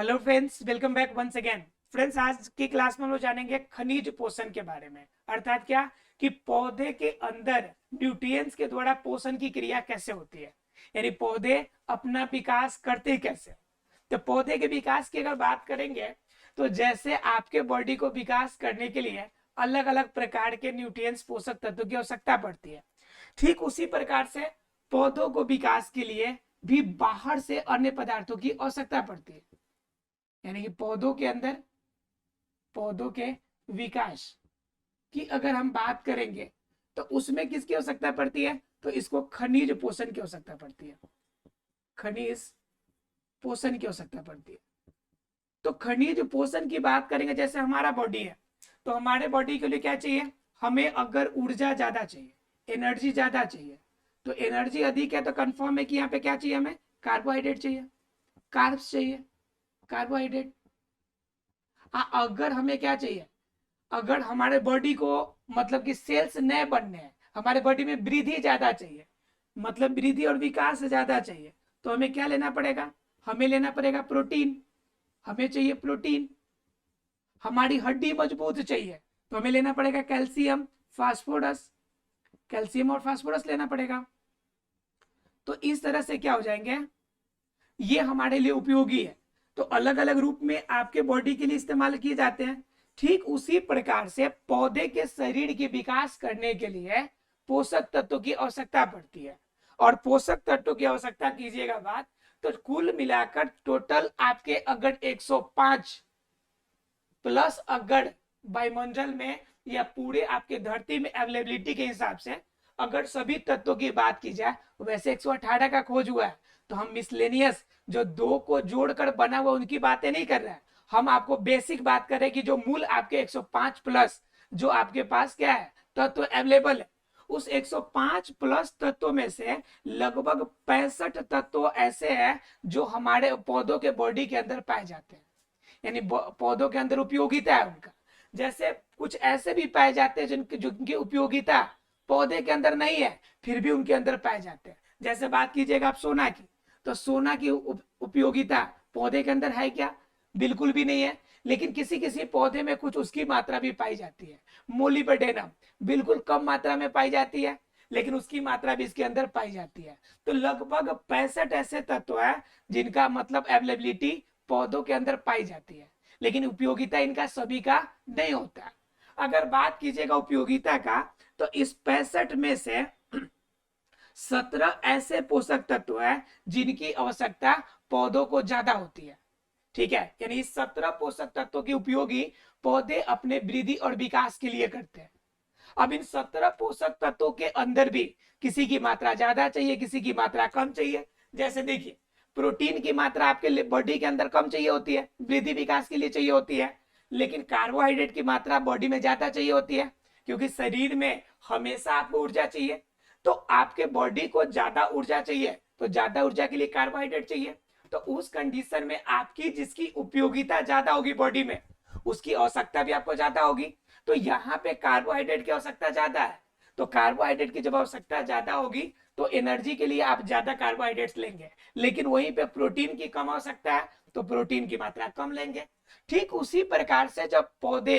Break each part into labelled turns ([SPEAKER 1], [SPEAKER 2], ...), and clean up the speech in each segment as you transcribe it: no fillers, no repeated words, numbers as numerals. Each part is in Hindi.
[SPEAKER 1] Hello friends, welcome back once again. Friends, आज की क्लास में हम लोग जानेंगे खनिज पोषण के बारे में। अर्थात क्या कि पौधे के अंदर न्यूट्रिएंट्स के द्वारा पोषण की क्रिया कैसे होती है, यानी पौधे अपना विकास करते कैसे। तो पौधे के विकास की अगर बात करेंगे तो जैसे आपके बॉडी को विकास करने के लिए अलग अलग प्रकार के न्यूट्रिएंट्स पोषक तत्वों की आवश्यकता पड़ती है, ठीक उसी प्रकार से पौधों को विकास के लिए भी बाहर से अन्य पदार्थों की आवश्यकता पड़ती है। यानी कि पौधों के विकास की अगर हम बात करेंगे तो उसमें किसकी आवश्यकता पड़ती है, तो इसको खनिज पोषण की आवश्यकता पड़ती है। खनिज पोषण की आवश्यकता पड़ती है। तो खनिज पोषण की बात करेंगे, जैसे हमारा बॉडी है तो हमारे बॉडी के लिए क्या चाहिए, हमें अगर ऊर्जा ज्यादा चाहिए, एनर्जी ज्यादा चाहिए, तो एनर्जी अधिक है तो कंफर्म है कि यहाँ पे क्या चाहिए, हमें कार्बोहाइड्रेट चाहिए, कार्ब्स चाहिए, कार्बोहाइड्रेट। अगर हमें क्या चाहिए, अगर हमारे बॉडी को मतलब कि सेल्स नए बनने हैं, हमारे बॉडी में वृद्धि ज्यादा चाहिए, मतलब वृद्धि और विकास ज्यादा चाहिए, तो हमें क्या लेना पड़ेगा, हमें लेना पड़ेगा प्रोटीन। हमें चाहिए प्रोटीन। हमारी हड्डी मजबूत चाहिए तो हमें लेना पड़ेगा कैल्शियम, फास्फोरस। कैल्शियम और फास्फोरस लेना पड़ेगा। तो इस तरह से क्या हो जाएंगे, ये हमारे लिए उपयोगी है, तो अलग अलग रूप में आपके बॉडी के लिए इस्तेमाल किए जाते हैं। ठीक उसी प्रकार से पौधे के शरीर के विकास करने के लिए पोषक तत्वों की आवश्यकता पड़ती है। और पोषक तत्वों की आवश्यकता कीजिएगा बात, तो कुल मिलाकर टोटल आपके अगर 105 प्लस अगर वायुमंडल में या पूरे आपके धरती में अवेलेबिलिटी के हिसाब से अगर सभी तत्वों की बात की जाए, वैसे 118 का खोज हुआ है, तो हम मिसलेनियस जो दो को जोड़कर बना हुआ उनकी बातें नहीं कर रहे हैं। हम आपको बेसिक बात कर रहे हैं कि जो मूल आपके 105 प्लस जो आपके पास क्या है तत्व अवेलेबल है, उस 105 प्लस तत्वों में से लगभग 65 तत्व ऐसे हैं जो हमारे पौधों के बॉडी के अंदर पाए जाते हैं, यानी पौधों के अंदर उपयोगिता है उनका। जैसे कुछ ऐसे भी पाए जाते हैं जिनकी उपयोगिता पौधे के अंदर नहीं है, फिर भी उनके अंदर पाए जाते हैं। जैसे बात कीजिएगा आप सोना की, तो सोना की उपयोगिता पौधे के अंदर है क्या, बिल्कुल भी नहीं है, लेकिन किसी किसी पौधे में कुछ उसकी मात्रा भी पाई जाती है। मोलिब्डेनम बिल्कुल कम मात्रा में पाई जाती है, लेकिन उसकी मात्रा भी इसके अंदर पाई जाती है। तो लगभग 65 ऐसे तत्व है जिनका मतलब अवेलेबिलिटी पौधों के अंदर पाई जाती है, लेकिन उपयोगिता इनका सभी का नहीं होता। अगर बात कीजिएगा उपयोगिता का, तो इस 65 में से 17 ऐसे पोषक तत्व है जिनकी आवश्यकता पौधों को ज्यादा होती है। ठीक है, यानी इस 17 पोषक तत्वों की उपयोगी पौधे अपने वृद्धि और विकास के लिए करते हैं। अब इन 17 पोषक तत्वों के अंदर भी किसी की मात्रा ज्यादा चाहिए, किसी की मात्रा कम चाहिए। जैसे देखिए, प्रोटीन की मात्रा आपके बॉडी के अंदर कम चाहिए होती है, वृद्धि विकास के लिए चाहिए होती है, लेकिन कार्बोहाइड्रेट की मात्रा बॉडी में ज्यादा चाहिए होती है, क्योंकि शरीर में हमेशा आपको ऊर्जा चाहिए। तो आपके बॉडी को ज्यादा ऊर्जा चाहिए, तो ज्यादा ऊर्जा के लिए कार्बोहाइड्रेट चाहिए। तो उस कंडीशन में आपकी जिसकी उपयोगिता ज्यादा होगी बॉडी में, उसकी आवश्यकता भी आपको ज्यादा होगी। तो यहाँ पे कार्बोहाइड्रेट की आवश्यकता ज्यादा है, तो कार्बोहाइड्रेट की जब आवश्यकता ज्यादा होगी तो एनर्जी के लिए आप ज्यादा कार्बोहाइड्रेट्स लेंगे, लेकिन वहीं पे प्रोटीन की कम आवश्यकता है तो प्रोटीन की मात्रा कम लेंगे। ठीक उसी प्रकार से जब पौधे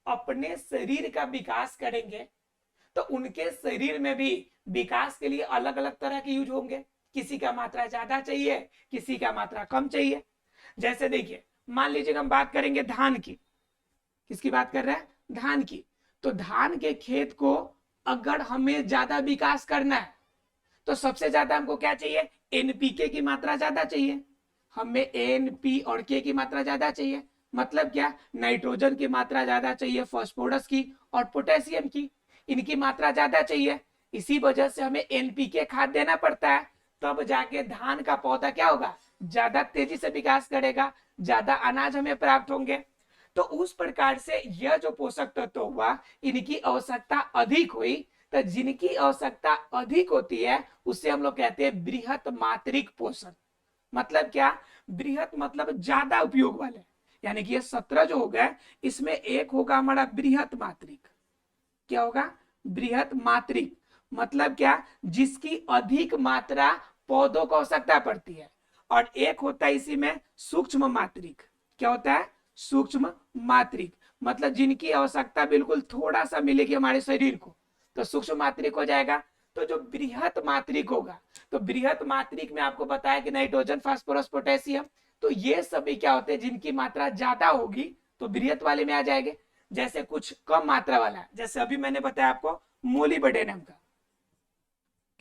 [SPEAKER 1] अपने शरीर का विकास करेंगे तो उनके शरीर में भी विकास के लिए अलग अलग तरह के यूज होंगे। किसी का मात्रा ज्यादा चाहिए, किसी का मात्रा कम चाहिए। जैसे देखिए, मान लीजिए हम बात करेंगे धान की, किसकी बात कर रहे हैं, धान की। तो धान के खेत को अगर हमें ज्यादा विकास करना है तो सबसे ज्यादा हमको क्या चाहिए, एनपीके की मात्रा ज्यादा चाहिए। हमें एनपी और के की मात्रा ज्यादा चाहिए, मतलब क्या, नाइट्रोजन की मात्रा ज्यादा चाहिए, फास्फोरस की और पोटेशियम की, इनकी मात्रा ज्यादा चाहिए। इसी वजह से हमें एनपीके खाद देना पड़ता है, तब जाके धान का पौधा क्या होगा, ज्यादा तेजी से विकास करेगा, ज्यादा अनाज हमें प्राप्त होंगे। तो उस प्रकार से यह जो पोषक तत्व हुआ, इनकी आवश्यकता अधिक हुई। तो जिनकी आवश्यकता अधिक होती है उससे हम लोग कहते हैं बृहत मात्रिक पोषण। मतलब क्या, बृहत मतलब ज्यादा उपयोग वाले, यानी कि ये 17 जो हो गए, इसमें एक होगा हमारा बृहत मात्रिक। क्या होगा, बृहत मात्रिक मतलब क्या, जिसकी अधिक मात्रा पौधों को आवश्यकता पड़ती है। और एक होता है इसी में सूक्ष्म मात्रिक। क्या होता है? सूक्ष्म मात्रिक, मतलब जिनकी आवश्यकता बिल्कुल थोड़ा सा मिलेगी हमारे शरीर को, तो सूक्ष्म मात्रिक हो जाएगा। तो जो बृहत मात्रिक होगा, तो बृहत मात्रिक में आपको बताया कि नाइट्रोजन, फास्फोरस, पोटेशियम, तो ये सभी क्या होते हैं, जिनकी मात्रा ज्यादा होगी तो बृहत वाले में आ जाएंगे। जैसे कुछ कम मात्रा वाला, जैसे अभी मैंने बताया आपको मोलिब्डेनम का,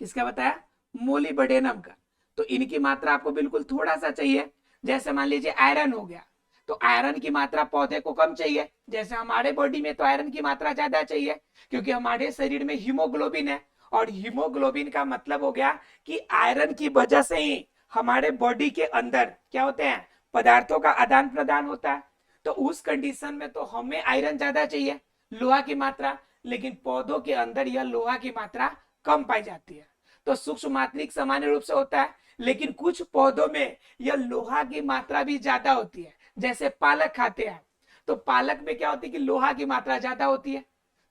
[SPEAKER 1] किसका बताया? मोलिब्डेनम का। तो इनकी मात्रा आपको बिल्कुल थोड़ा सा चाहिए। जैसे मान लीजिए आयरन हो गया, तो आयरन की मात्रा पौधे को कम चाहिए। जैसे हमारे बॉडी में तो आयरन की मात्रा ज्यादा चाहिए, क्योंकि हमारे शरीर में हीमोग्लोबिन है, और हीमोग्लोबिन का मतलब हो गया कि आयरन की वजह से ही हमारे बॉडी के अंदर क्या होते हैं, पदार्थों का आदान प्रदान होता है। तो उस कंडीशन में तो हमें आयरन ज्यादा चाहिए, लोहा की मात्रा, लेकिन पौधों के अंदर यह लोहा की मात्रा कम पाई जाती है। तो सूक्ष्म मात्रिक सामान्य रूप से होता है, लेकिन कुछ पौधों में यह लोहा की मात्रा भी ज्यादा होती है। जैसे पालक खाते हैं, तो पालक में क्या होती है कि लोहा की मात्रा ज्यादा होती है,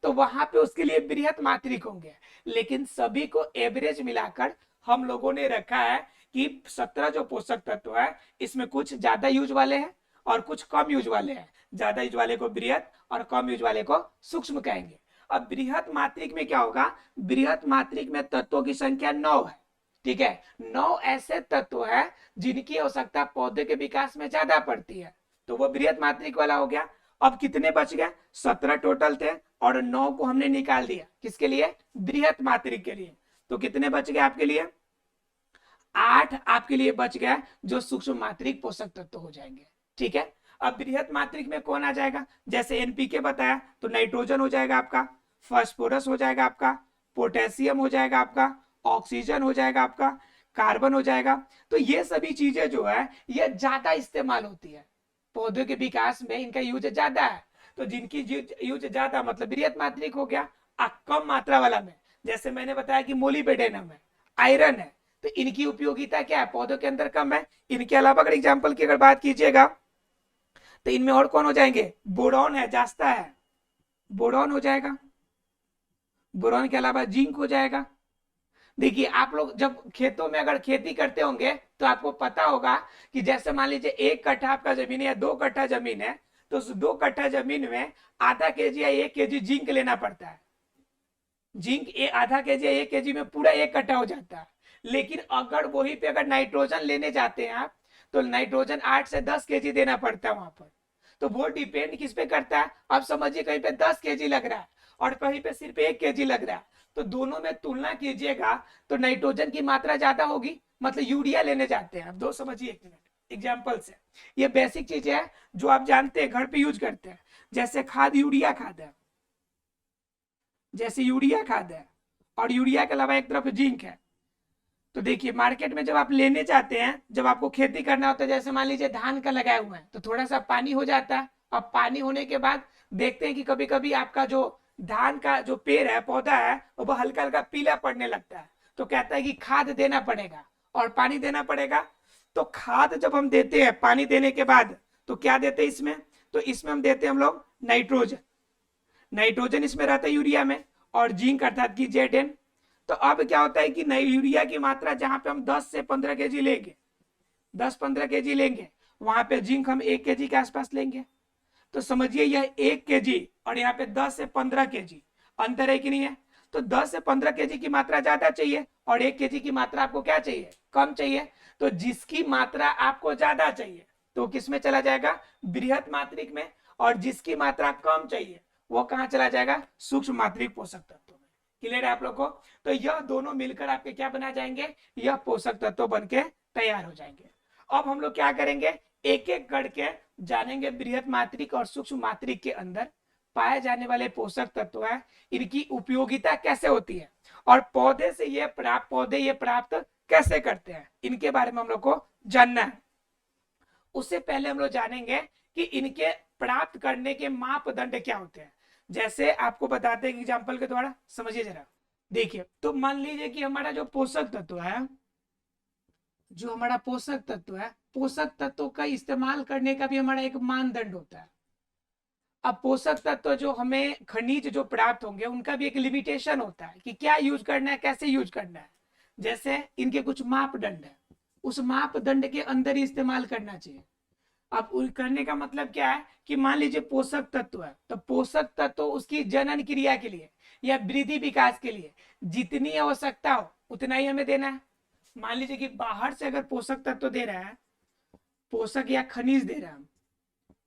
[SPEAKER 1] तो वहां पे उसके लिए बृहत मात्रिक होंगे। लेकिन सभी को एवरेज मिलाकर हम लोगों ने रखा है कि 17 जो पोषक तत्व है, इसमें कुछ ज्यादा यूज वाले हैं और कुछ कम यूज वाले हैं। ज्यादा यूज वाले को बृहत और कम यूज वाले को सूक्ष्म कहेंगे। अब बृहत मात्रिक में क्या होगा, बृहत मात्रिक में तत्वों की संख्या 9 है। ठीक है, 9 ऐसे तत्व है जिनकी आवश्यकता पौधे के विकास में ज्यादा पड़ती है, तो वो बृहत मात्रिक वाला हो गया। अब कितने बच गए? 17 टोटल थे और 9 को हमने निकाल दिया, किसके लिए? बृहत मात्रिक के लिए। तो कितने बच गए आपके लिए? 8 आपके लिए बच गया, जो सूक्ष्म मात्रिक पोषक तत्व हो जाएंगे। ठीक है, अब बृहत मात्रिक में कौन आ जाएगा? जैसे एनपीके बताया, तो नाइट्रोजन हो जाएगा आपका, फास्फोरस हो जाएगा आपका, पोटेशियम हो जाएगा आपका, ऑक्सीजन हो जाएगा आपका, कार्बन हो जाएगा। तो ये सभी चीजें जो है ये ज्यादा इस्तेमाल होती है पौधों के विकास में, इनका यूज ज्यादा है। तो जिनकी यूज ज्यादा मतलब बृहत मात्रिक हो गया। कम मात्रा वाला में, जैसे मैंने बताया कि मोलिब्डेनम है, आयरन है, तो इनकी उपयोगिता क्या है, पौधों के अंदर कम है। इनके अलावा अगर एग्जाम्पल की अगर बात कीजिएगा, तो इनमें और कौन हो जाएंगे? बोरॉन है, जास्ता है, बोरॉन हो जाएगा। बोरॉन के अलावा जिंक हो जाएगा। देखिए आप लोग जब खेतों में अगर खेती करते होंगे तो आपको पता होगा कि जैसे मान लीजिए 1 कट्ठा आपका जमीन है या 2 कट्ठा जमीन है, तो उस 2 कट्ठा जमीन में आधा केजी या 1 केजी जिंक लेना पड़ता है। जिंक आधा केजी या 1 केजी में पूरा 1 कट्ठा हो जाता है। लेकिन अगर वही पे अगर नाइट्रोजन लेने जाते हैं आप, तो नाइट्रोजन 8 से 10 केजी देना पड़ता है वहां पर। तो वो डिपेंड किस पे करता है, आप समझिए कहीं पे 10 केजी लग रहा है और कहीं पे सिर्फ 1 केजी लग रहा है, तो दोनों में तुलना कीजिएगा तो नाइट्रोजन की मात्रा ज्यादा होगी। मतलब यूरिया लेने जाते हैं आप, दो समझिए 1 मिनट एग्जाम्पल से, ये बेसिक चीजें है जो आप जानते हैं, घर पे यूज करते हैं। जैसे खाद, यूरिया खाद है, जैसे यूरिया खाद है, और यूरिया के अलावा एक तरफ जिंक है। तो देखिए मार्केट में जब आप लेने जाते हैं, जब आपको खेती करना होता है, जैसे मान लीजिए धान का लगाया हुआ है, तो थोड़ा सा पानी हो जाता है। अब पानी होने के बाद देखते हैं कि कभी कभी आपका जो धान का जो पेड़ है, पौधा है, वो हल्का हल्का पीला पड़ने लगता है, तो कहता है कि खाद देना पड़ेगा और पानी देना पड़ेगा। तो खाद जब हम देते हैं पानी देने के बाद, तो क्या देते हैं इसमें? तो इसमें हम देते हैं हम लोग नाइट्रोजन। नाइट्रोजन इसमें रहता है यूरिया में, और जिंक अर्थात की Zn। तो अब क्या होता है कि नई यूरिया की मात्रा जहां पे हम 10 से 15 केजी लेंगे, 10-15 केजी लेंगे, वहां पे जिंक हम 1 केजी के आसपास लेंगे। तो समझिए यह 1 केजी और यहाँ पे 10 से 15 केजी अंतर है कि नहीं है? तो 10 से 15 केजी की मात्रा ज्यादा चाहिए और 1 केजी की मात्रा आपको क्या चाहिए? कम चाहिए। तो जिसकी मात्रा आपको ज्यादा चाहिए तो किस में चला जाएगा? बृहत मात्रिक में। और जिसकी मात्रा कम चाहिए वो कहाँ चला जाएगा? सूक्ष्म मात्रिक पोषक तत्व में। क्लियर है आप लोग को? तो यह दोनों मिलकर आपके क्या बना जाएंगे? यह पोषक तत्व बन के तैयार हो जाएंगे। अब हम लोग क्या करेंगे, एक एक करके जानेंगे बृहत मात्रिक और सूक्ष्म मात्रिक के अंदर पाए जाने वाले पोषक तत्व है, इनकी उपयोगिता कैसे होती है, और पौधे से ये प्राप्त कैसे करते हैं, इनके बारे में हम लोग को जानना है। उससे पहले हम लोग जानेंगे कि इनके प्राप्त करने के मापदंड क्या होते हैं। जैसे आपको बताते हैं एग्जाम्पल के द्वारा, समझिए जरा। देखिए तो मान लीजिए कि हमारा जो पोषक तत्व है, जो हमारा पोषक तत्व है, पोषक तत्व का इस्तेमाल करने का भी हमारा एक मानदंड होता है। अब पोषक तत्व जो हमें खनिज जो प्राप्त होंगे उनका भी एक लिमिटेशन होता है कि क्या यूज करना है, कैसे यूज करना है। जैसे इनके कुछ मापदंड है, उस मापदंड के अंदर ही इस्तेमाल करना चाहिए। अब करने का मतलब क्या है कि मान लीजिए पोषक तत्व है, तो पोषक तत्व उसकी जनन क्रिया के लिए या वृद्धि विकास के लिए जितनी आवश्यकता हो उतना ही हमें देना है। मान लीजिए कि बाहर से अगर पोषक तत्व दे रहा है, पोषक या खनिज दे रहा है,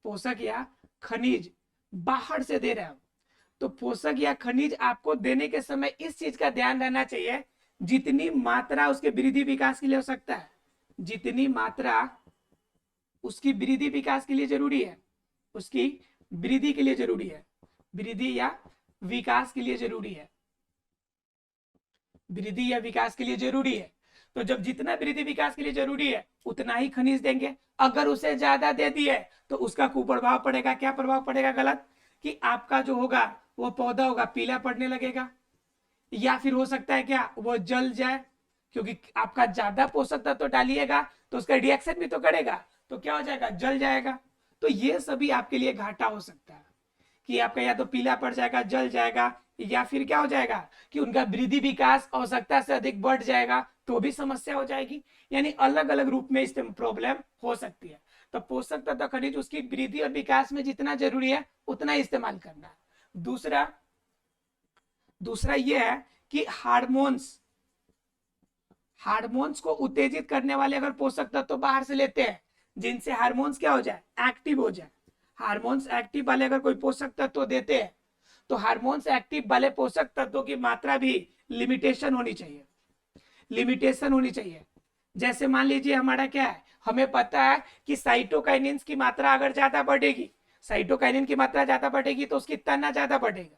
[SPEAKER 1] पोषक या खनिज बाहर से दे रहा है, तो पोषक या खनिज आपको देने के समय इस चीज का ध्यान रहना चाहिए, जितनी मात्रा उसके वृद्धि विकास के लिए हो सकता है, जितनी मात्रा उसकी वृद्धि विकास के लिए जरूरी है, उसकी वृद्धि के लिए जरूरी है, वृद्धि या विकास के लिए जरूरी है, वृद्धि या विकास के लिए जरूरी है। तो जब जितना वृद्धि विकास के लिए जरूरी है उतना ही खनिज देंगे। अगर उसे ज्यादा दे दिए तो उसका कुप्रभाव पड़ेगा। क्या प्रभाव पड़ेगा? गलत, कि आपका जो होगा वो पौधा होगा पीला पड़ने लगेगा, या फिर हो सकता है क्या वो जल जाए, क्योंकि आपका ज्यादा पोषक तत्व तो डालिएगा तो उसका रिएक्शन भी तो करेगा, तो क्या हो जाएगा? जल जाएगा। तो ये सभी आपके लिए घाटा हो सकता है कि आपका या तो पीला पड़ जाएगा, जल जाएगा, या फिर क्या हो जाएगा कि उनका वृद्धि विकास आवश्यकता से अधिक बढ़ जाएगा, तो भी समस्या हो जाएगी। यानी अलग अलग रूप में इस प्रॉब्लम हो सकती है। तो पोषक तत्व खनिज उसकी वृद्धि और विकास में जितना जरूरी है उतना ही इस्तेमाल करना है। दूसरा ये है कि हार्मोन्स को उत्तेजित करने वाले अगर पोषक तत्व बाहर से लेते हैं, जिनसे हार्मोन्स क्या हो जाए? एक्टिव हो जाए। हार्मोन्स एक्टिव वाले अगर कोई पोषक तत्व देते हैं तो हार्मोन्स एक्टिव वाले पोषक तत्वों की मात्रा भी लिमिटेशन होनी चाहिए, लिमिटेशन होनी चाहिए। जैसे मान लीजिए हमारा क्या है, हमें पता है कि साइटोकाइनिन्स की मात्रा अगर ज्यादा बढ़ेगी, साइटोकाइनिन की मात्रा ज्यादा बढ़ेगी तो उसकी तना ज्यादा बढ़ेगा।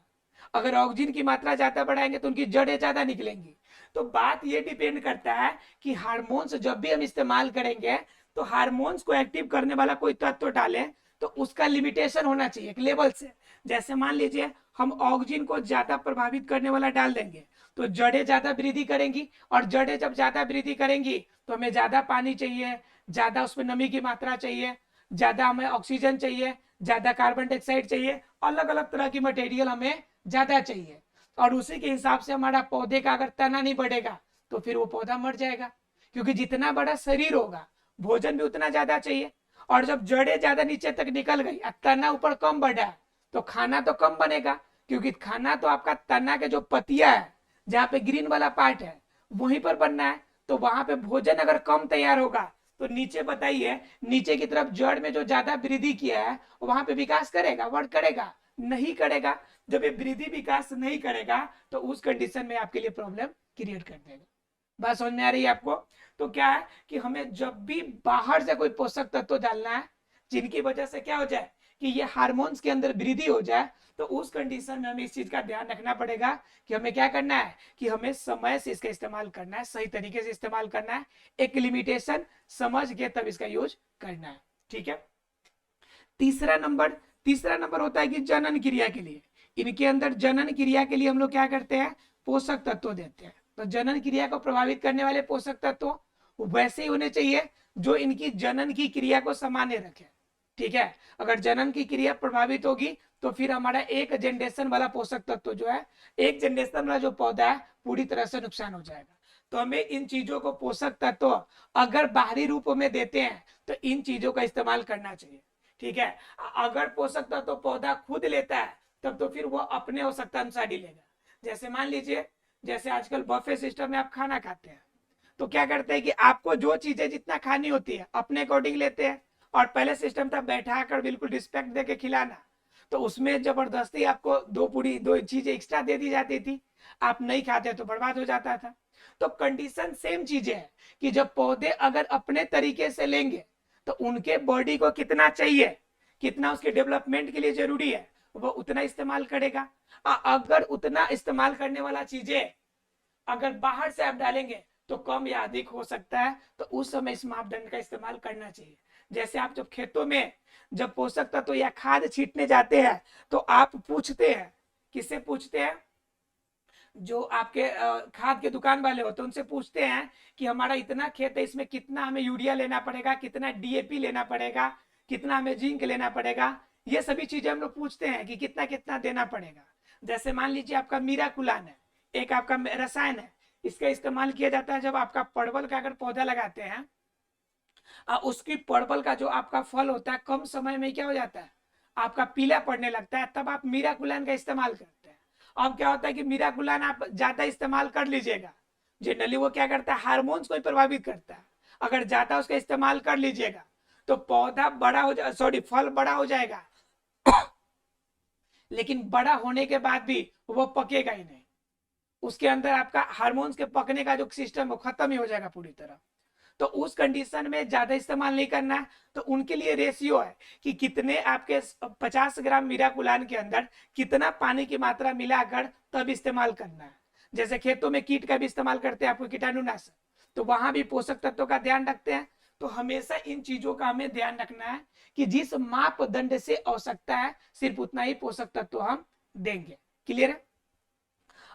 [SPEAKER 1] अगर ऑक्सीजन की मात्रा ज्यादा बढ़ाएंगे तो उनकी जड़ें ज्यादा निकलेंगी। तो बात ये डिपेंड करता है कि हार्मोन्स जब भी हम इस्तेमाल करेंगे तो हार्मोन्स को एक्टिव करने वाला कोई तत्व डालें तो उसका लिमिटेशन होना चाहिए एक लेवल से। जैसे मान लीजिए हम ऑक्सीजन को ज्यादा प्रभावित करने वाला डाल देंगे तो जड़ें ज्यादा वृद्धि करेंगी, और जड़ें जब ज्यादा वृद्धि करेंगी तो हमें ज्यादा पानी चाहिए, ज्यादा उसमें नमी की मात्रा चाहिए, ज्यादा हमें ऑक्सीजन चाहिए, ज्यादा कार्बन डाइऑक्साइड चाहिए, अलग अलग तरह की मटेरियल हमें ज्यादा चाहिए। और उसी के हिसाब से हमारा पौधे का अगर तना नहीं बढ़ेगा तो फिर वो पौधा मर जाएगा, क्योंकि जितना बड़ा शरीर होगा भोजन भी उतना ज्यादा चाहिए। और जब जड़ें ज्यादा नीचे तक निकल गई और तना ऊपर कम बढ़ा तो खाना तो कम बनेगा, क्योंकि खाना तो आपका तना के जो पतिया है, जहाँ पे ग्रीन वाला पार्ट है, वहीं पर बनना है। तो वहां पे भोजन अगर कम तैयार होगा तो नीचे बताइए, नीचे की तरफ जड़ में जो ज्यादा वृद्धि किया है वहां पे विकास करेगा, वर्क करेगा? नहीं करेगा। जब ये वृद्धि विकास नहीं करेगा तो उस कंडीशन में आपके लिए प्रॉब्लम क्रिएट कर देगा। बात समझ में आ रही है आपको? तो क्या है कि हमें जब भी बाहर से कोई पोषक तत्व डालना है जिनकी वजह से क्या हो जाए कि ये हार्मोन्स के अंदर वृद्धि हो जाए, तो उस कंडीशन में हमें इस चीज का ध्यान रखना पड़ेगा कि हमें क्या करना है कि हमें समय से इसका इस्तेमाल करना है, सही तरीके से इस्तेमाल करना है, एक लिमिटेशन समझ के तब इसका यूज करना है। ठीक है। तीसरा नंबर होता है कि जनन क्रिया के लिए, इनके अंदर जनन क्रिया के लिए हम लोग क्या करते हैं? पोषक तत्व देते हैं। तो जनन क्रिया को प्रभावित करने वाले पोषक तत्व वैसे ही होने चाहिए जो इनकी जनन की क्रिया को सामान्य रखे। ठीक है। अगर जनन की क्रिया प्रभावित होगी तो फिर हमारा एक जनरेशन वाला पोषक तत्व जो है, एक जनरेशन वाला जो पौधा है पूरी तरह से नुकसान हो जाएगा। तो हमें इन चीजों को पोषक तत्व अगर बाहरी रूप में देते हैं तो इन चीजों का इस्तेमाल करना चाहिए। ठीक है। अगर पोषक तत्व पौधा खुद लेता है तब तो फिर वो अपने आवश्यकता अनुसार ही लेगा। जैसे मान लीजिए, जैसे आजकल बफे सिस्टम में आप खाना खाते हैं तो क्या करते हैं कि आपको जो चीजें जितना खानी होती है अपने अकॉर्डिंग लेते हैं, और पहले सिस्टम था बैठा कर बिल्कुल रिस्पेक्ट दे के खिलाना, तो उसमें जबरदस्ती आपको दो चीजें एक्स्ट्रा दे दी जाती थी, आप नहीं खाते तो बर्बाद हो जाता था। तो कंडीशन सेम चीजें है कि जब पौधे अगर अपने तरीके से लेंगे तो उनके बॉडी को कितना चाहिए, कितना उसके डेवलपमेंट के लिए जरूरी है, वो उतना इस्तेमाल करेगा। अगर उतना इस्तेमाल करने वाला चीजें अगर बाहर से आप डालेंगे तो कम या अधिक हो सकता है, तो उस समय इस मापदंड का इस्तेमाल करना चाहिए। जैसे आप जब खेतों में जब पोषक तत्व या खाद छींटने जाते हैं तो आप पूछते हैं, किससे पूछते हैं? जो आपके खाद के दुकान वाले होते हैं उनसे पूछते हैं कि हमारा इतना खेत है, इसमें कितना हमें यूरिया लेना पड़ेगा, कितना डीएपी लेना पड़ेगा, कितना हमें जिंक लेना पड़ेगा। ये सभी चीजें हम लोग पूछते हैं कि कितना कितना देना पड़ेगा। जैसे मान लीजिए आपका मीराकुलान है, एक आपका रसायन है, इसका इस्तेमाल किया जाता है जब आपका परवल का अगर पौधा लगाते हैं उसकी पर्पल का जो आपका फल होता है कम समय में क्या हो जाता है, आपका पीला पड़ने लगता है, तब आप मीराकुलान का इस्तेमाल करते हैं। अब क्या होता है कि मीराकुलान आप ज्यादा इस्तेमाल कर लीजिएगा, जनरली वो क्या करता है, हार्मोन्स को प्रभावित करता है। अगर ज्यादा उसका इस्तेमाल कर लीजिएगा तो पौधा बड़ा हो जा सॉरी फल बड़ा हो जाएगा लेकिन बड़ा होने के बाद भी वो पकेगा ही नहीं, उसके अंदर आपका हार्मोन्स के पकने का जो सिस्टम वो खत्म ही हो जाएगा पूरी तरह। तो उस कंडीशन में ज्यादा इस्तेमाल नहीं करना है। तो उनके लिए रेशियो है कि कितने आपके 50 ग्राम मीराकुलान के अंदर कितना पानी की मात्रा मिलाकर तब इस्तेमाल करना है। जैसे खेतों में कीट का भी इस्तेमाल करते हैं आपको कीटाणुनाशक, तो वहां भी पोषक तत्वों का ध्यान रखते हैं। तो हमेशा इन चीजों का हमें ध्यान रखना है कि जिस मापदंड से आवश्यकता है सिर्फ उतना ही पोषक तत्व हम देंगे। क्लियर है?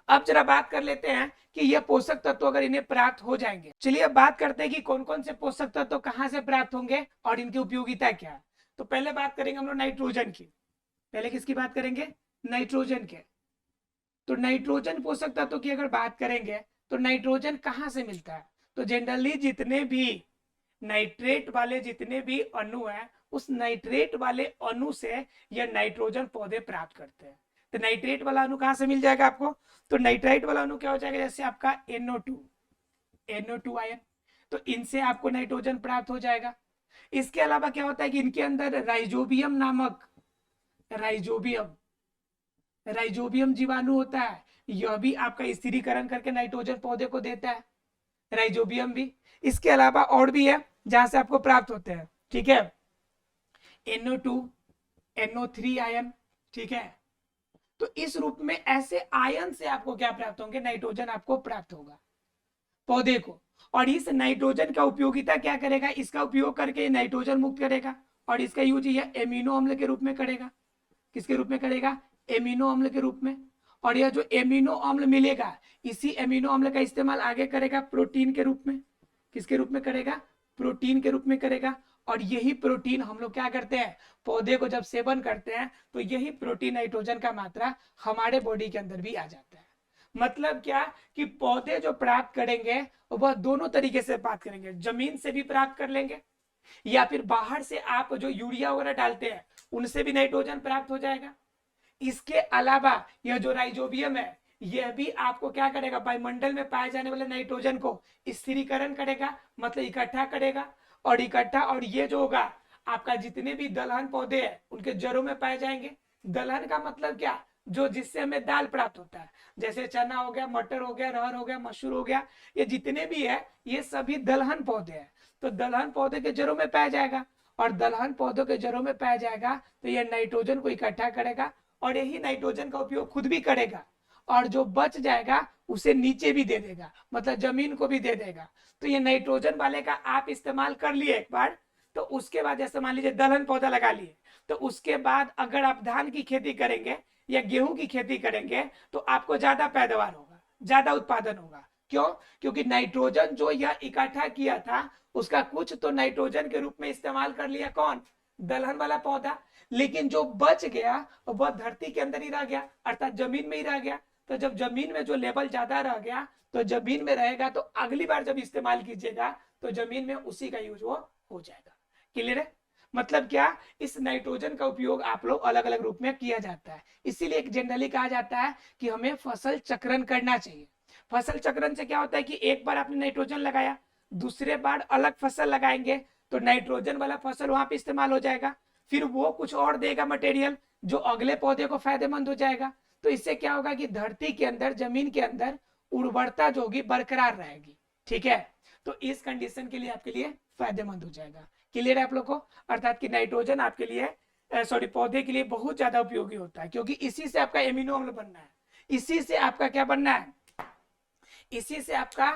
[SPEAKER 1] अब जरा बात कर लेते हैं कि ये पोषक तत्व अगर इन्हें प्राप्त हो जाएंगे, चलिए अब बात करते हैं कि कौन कौन से पोषक तत्व कहां से प्राप्त होंगे और इनकी उपयोगिता क्या है। तो पहले बात करेंगे हम लोग नाइट्रोजन की। पहले किसकी बात करेंगे? नाइट्रोजन के। तो नाइट्रोजन पोषक तत्व की अगर बात करेंगे तो नाइट्रोजन कहां से मिलता है? तो जनरली जितने भी नाइट्रेट वाले जितने भी अणु है उस नाइट्रेट वाले अणु से यह नाइट्रोजन पौधे प्राप्त करते हैं। तो नाइट्रेट वाला अणु कहां से मिल जाएगा आपको? तो नाइट्राइट वाला अणु क्या हो जाएगा, जैसे आपका NO2 आयन, तो इनसे आपको नाइट्रोजन प्राप्त हो जाएगा। इसके अलावा क्या होता है कि इनके अंदर राइजोबियम नामक राइजोबियम जीवाणु होता है, यह भी आपका स्थिरीकरण करके नाइट्रोजन पौधे को देता है, राइजोबियम भी। इसके अलावा और भी है जहां से आपको प्राप्त होते हैं, ठीक है, NO2 NO3 आयन, ठीक है। तो इस रूप में ऐसे आयन से आपको क्या प्राप्त होंगे, नाइट्रोजन आपको प्राप्त होगा पौधे को। और इस नाइट्रोजन का उपयोगिता क्या करेगा, इसका उपयोग करके नाइट्रोजन मुक्त करेगा और इसका यूज यह एमिनो अम्ल के रूप में करेगा। किसके रूप में करेगा? एमिनो अम्ल के रूप में। और यह जो एमिनो अम्ल मिलेगा इसी एमिनो अम्ल का इस्तेमाल आगे करेगा प्रोटीन के रूप में। किसके रूप में करेगा? प्रोटीन के रूप में करेगा। और यही प्रोटीन हम लोग क्या करते हैं, पौधे को जब सेवन करते हैं तो यही प्रोटीन नाइट्रोजन का मात्रा हमारे बॉडी के अंदर भी आ जाता है। मतलब क्या कि पौधे जो प्राप्त करेंगे वह दोनों तरीके से प्राप्त करेंगे, जमीन से भी प्राप्त कर लेंगे या फिर बाहर से आप जो यूरिया वगैरह डालते हैं उनसे भी नाइट्रोजन प्राप्त हो जाएगा। इसके अलावा यह जो राइजोबियम है यह भी आपको क्या करेगा, वायुमंडल में पाए जाने वाले नाइट्रोजन को स्थिरीकरण करेगा, मतलब इकट्ठा करेगा। और ये जो होगा आपका जितने भी दलहन पौधे हैं उनके जड़ों में पाए जाएंगे। दलहन का मतलब क्या, जो जिससे हमें दाल प्राप्त होता है, जैसे चना हो गया, मटर हो गया, अरहर हो गया, मसूर हो गया, ये जितने भी है ये सभी दलहन पौधे हैं। तो दलहन पौधे के जड़ों में पाया जाएगा और दलहन पौधों के जड़ों में पाया जाएगा तो यह नाइट्रोजन को इकट्ठा करेगा और यही नाइट्रोजन का उपयोग खुद भी करेगा और जो बच जाएगा उसे नीचे भी दे देगा, मतलब जमीन को भी दे देगा। तो ये नाइट्रोजन वाले का आप इस्तेमाल कर लिए एक बार, तो उसके बाद जैसे मान लीजिए दलहन पौधा लगा लिए, तो उसके बाद अगर आप धान की खेती करेंगे या गेहूं की खेती करेंगे तो आपको ज्यादा पैदावार होगा, ज्यादा उत्पादन होगा। क्यों? क्योंकि नाइट्रोजन जो यह इकट्ठा किया था उसका कुछ तो नाइट्रोजन के रूप में इस्तेमाल कर लिया कौन, दलहन वाला पौधा, लेकिन जो बच गया वह धरती के अंदर ही रह गया, अर्थात जमीन में ही रह गया। तो जब जमीन में जो लेवल ज्यादा रह गया तो जमीन में रहेगा तो अगली बार जब इस्तेमाल कीजिएगा तो जमीन में उसी का यूज वो हो जाएगा। क्लियर है? मतलब क्या, इस नाइट्रोजन का उपयोग आप लोग अलग अलग रूप में किया जाता है। इसीलिए जनरली कहा जाता है कि हमें फसल चक्रण करना चाहिए। फसल चक्रण से क्या होता है कि एक बार आपने नाइट्रोजन लगाया, दूसरे बार अलग फसल लगाएंगे तो नाइट्रोजन वाला फसल वहां पे इस्तेमाल हो जाएगा, फिर वो कुछ और देगा मटेरियल जो अगले पौधे को फायदेमंद हो जाएगा। तो इससे क्या होगा कि धरती के अंदर, जमीन के अंदर उर्वरता जो होगी बरकरार रहेगी। ठीक है, तो इस कंडीशन के लिए आपके लिए फायदेमंद हो जाएगा। क्लियर है आप लोग को? अर्थात कि नाइट्रोजन आपके लिए पौधे के लिए बहुत ज्यादा उपयोगी होता है, क्योंकि इसी से आपका एमिनो अम्ल बनना है, इसी से आपका क्या बनना है, इसी से आपका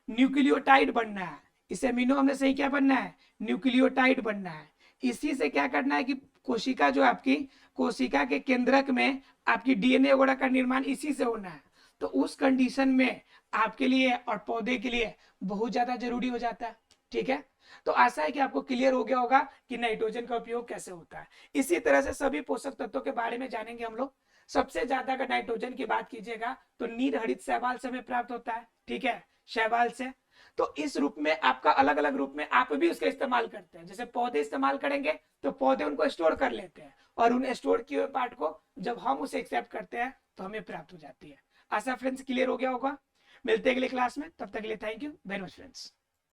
[SPEAKER 1] न्यूक्लियोटाइड बनना है। इस एमिनो अम्ल से ही क्या बनना है, न्यूक्लियोटाइड बनना है। इसी से क्या करना है कि कोशिका जो आपकी, कोशिका के केंद्रक में आपकी डीएनए वगैरह का निर्माण इसी से होना है। तो उस कंडीशन में आपके लिए और पौधे के लिए बहुत ज्यादा जरूरी हो जाता है। ठीक है, तो आशा है कि आपको क्लियर हो गया होगा कि नाइट्रोजन का उपयोग कैसे होता है। इसी तरह से सभी पोषक तत्वों के बारे में जानेंगे हम लोग। सबसे ज्यादा अगर नाइट्रोजन की बात कीजिएगा तो नील हरित शैवाल से हमें प्राप्त होता है। ठीक है, शैवाल से। तो इस रूप में आपका अलग अलग रूप में आप भी उसका इस्तेमाल करते हैं। जैसे पौधे इस्तेमाल करेंगे तो पौधे उनको स्टोर कर लेते हैं और उन स्टोर किए हुए पार्ट को जब हम उसे एक्सेप्ट करते हैं तो हमें प्राप्त हो जाती है। आशा फ्रेंड्स क्लियर हो गया होगा। मिलते हैं अगले क्लास में, तब तक के लिए thank you very much friends.